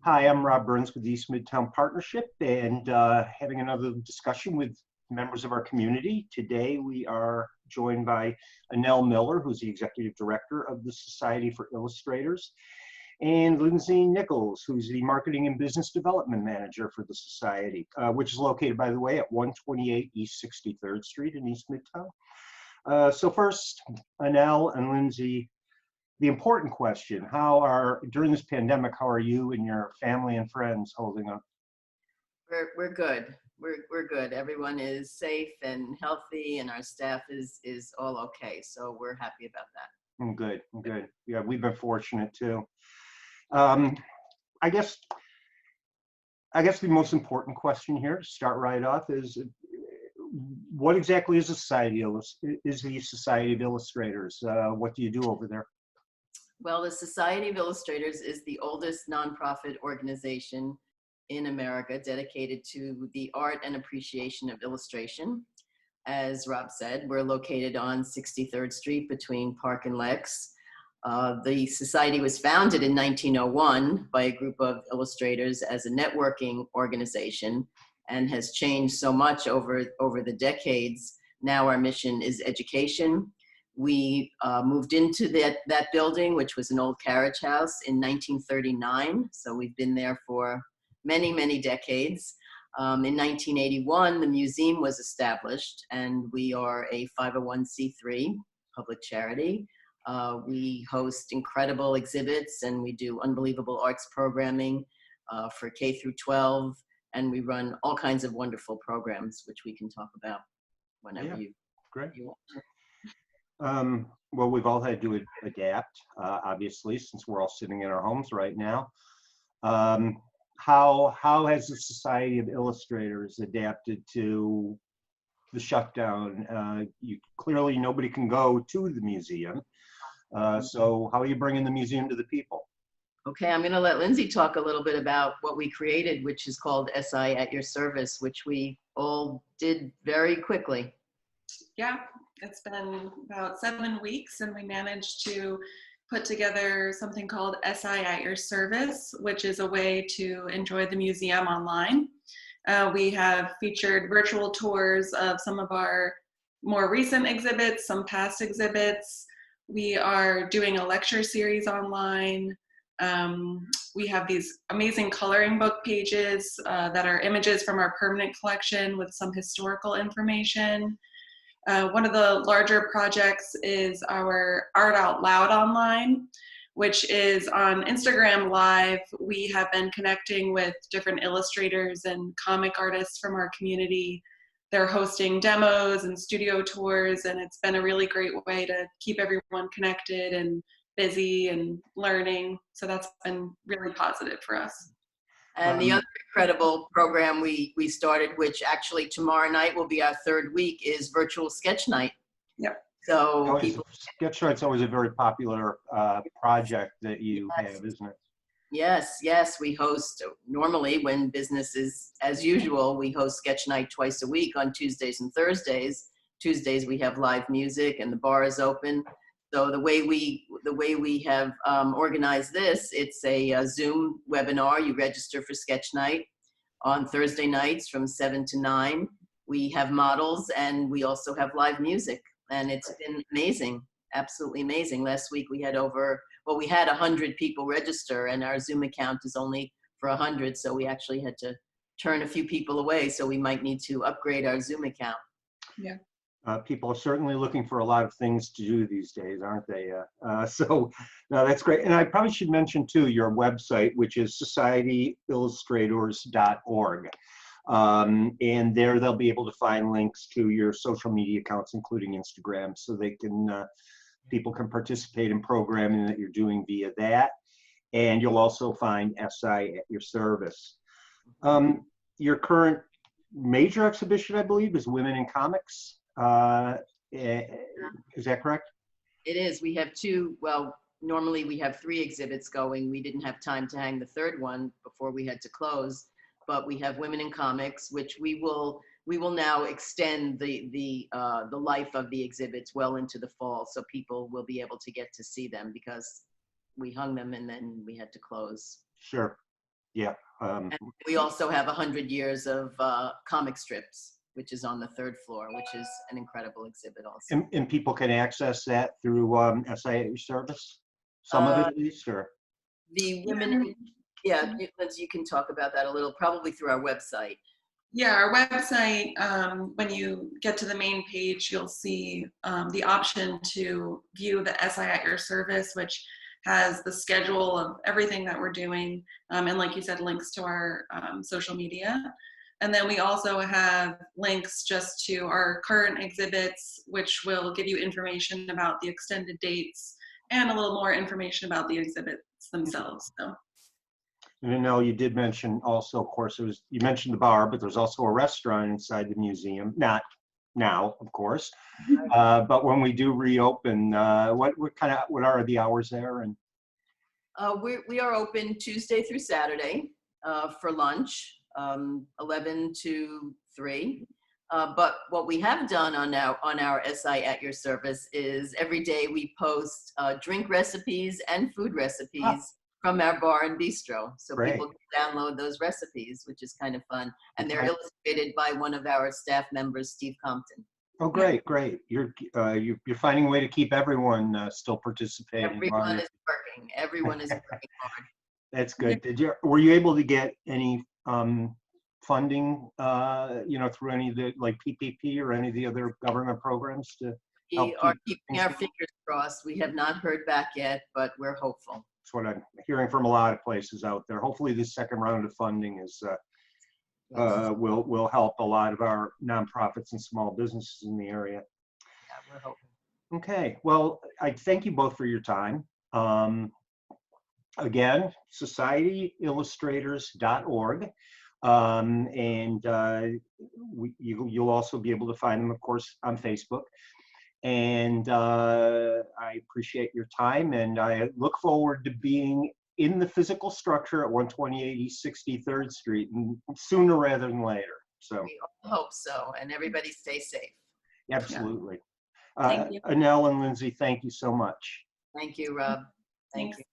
Hi, I'm Rob Byrnes with the East Midtown Partnership and having another discussion with members of our community. Today we are joined by Anelle Miller, who's the Executive Director of the Society for Illustrators, and Lindsay Nichols, who's the Marketing and Business Development Manager for the Society, which is located, by the way, at 128 East 63rd Street in East Midtown. So first, Anelle and Lindsay, the important question, during this pandemic, how are you and your family and friends holding up? We're good. We're good. Everyone is safe and healthy, and our staff is all okay. So we're happy about that. Good. Yeah, we've been fortunate too. I guess the most important question here to start right off is, what exactly is the Society of Illustrators? What do you do over there? Well, the Society of Illustrators is the oldest nonprofit organization in America dedicated to the art and appreciation of illustration. As Rob said, we're located on 63rd Street between Park and Lex. The Society was founded in 1901 by a group of illustrators as a networking organization and has changed so much over the decades. Now our mission is education. We moved into that building, which was an old carriage house, in 1939. So we've been there for many, many decades. In 1981, the museum was established, and we are a 501c3 public charity. We host incredible exhibits, and we do unbelievable arts programming for K through 12, and we run all kinds of wonderful programs, which we can talk about whenever you want. Well, we've all had to adapt, obviously, since we're all sitting in our homes right now. How has the Society of Illustrators adapted to the shutdown? Clearly, nobody can go to the museum. So how are you bringing the museum to the people? Okay, I'm going to let Lindsay talk a little bit about what we created, which is called SI at Your Service, which we all did very quickly. Yeah, it's been about 7 weeks, and we managed to put together something called SI at Your Service, which is a way to enjoy the museum online. We have featured virtual tours of some of our more recent exhibits, some past exhibits. We are doing a lecture series online. We have these amazing coloring book pages that are images from our permanent collection with some historical information. One of the larger projects is our Art Out Loud online, which is on Instagram Live. We have been connecting with different illustrators and comic artists from our community. They're hosting demos and studio tours, and it's been a really great way to keep everyone connected and busy and learning. So that's been really positive for us. And the other incredible program we started, which actually tomorrow night will be our third week, is virtual sketch night. Yep. So sketch night's always a very popular project that you have, isn't it? Yes. We host, normally when business is as usual, we host sketch night twice a week on Tuesdays and Thursdays. Tuesdays we have live music and the bar is open. So the way we have organized this, it's a Zoom webinar. You register for sketch night on Thursday nights from 7 to 9. We have models, and we also have live music, and it's been amazing, absolutely amazing. Last week we had we had 100 people register, and our Zoom account is only for 100, so we actually had to turn a few people away, so we might need to upgrade our Zoom account. Yeah. People are certainly looking for a lot of things to do these days, aren't they? So no, that's great. And I probably should mention too your website, which is societyillustrators.org. And there they'll be able to find links to your social media accounts, including Instagram, so they can people can participate in programming that you're doing via that. And you'll also find SI at Your Service. Your current major exhibition, I believe, is Women in Comics. Is that correct? It is. We have two, well, normally we have 3 exhibits going. We didn't have time to hang the third one before we had to close, but we have Women in Comics, which we will now extend the life of the exhibits well into the fall, so people will be able to get to see them, because we hung them and then we had to close. Sure. Yeah. And we also have 100 years of comic strips, which is on the 3rd floor, which is an incredible exhibit also. And people can access that through SIA service? Some of it at least, or? The women, yeah, Lindsay, you can talk about that a little, probably through our website. Yeah, our website, when you get to the main page, you'll see the option to view the SI at your service, which has the schedule of everything that we're doing. And like you said, links to our social media. And then we also have links just to our current exhibits, which will give you information about the extended dates and a little more information about the exhibits themselves. So. And Anelle, you did mention also, of course, you mentioned the bar, but there's also a restaurant inside the museum. Not now, of course, but when we do reopen, what are the hours there? And we are open Tuesday through Saturday for lunch, 11 to 3. But what we have done on our SI at your service is every day we post drink recipes and food recipes from our bar and bistro. So Great. People can download those recipes, which is kind of fun. And they're illustrated by one of our staff members, Steve Compton. Oh, great, great. You're finding a way to keep everyone still participating. Everyone is working. Everyone is working hard. That's good. Were you able to get any funding, through any of the like PPP or any of the other government programs to help? We are keeping our fingers crossed. We have not heard back yet, but we're hopeful. That's what I'm hearing from a lot of places out there. Hopefully this second round of funding will help a lot of our nonprofits and small businesses in the area. Yeah, we're hoping. Okay, well, I thank you both for your time. Again, societyillustrators.org. You'll also be able to find them, of course, on Facebook. And I appreciate your time, and I look forward to being in the physical structure at 128 East 63rd Street, and sooner rather than later. So we all hope so, and everybody stay safe. Absolutely. Thank you. Anelle and Lindsay, thank you so much. Thank you, Rob. Thank you.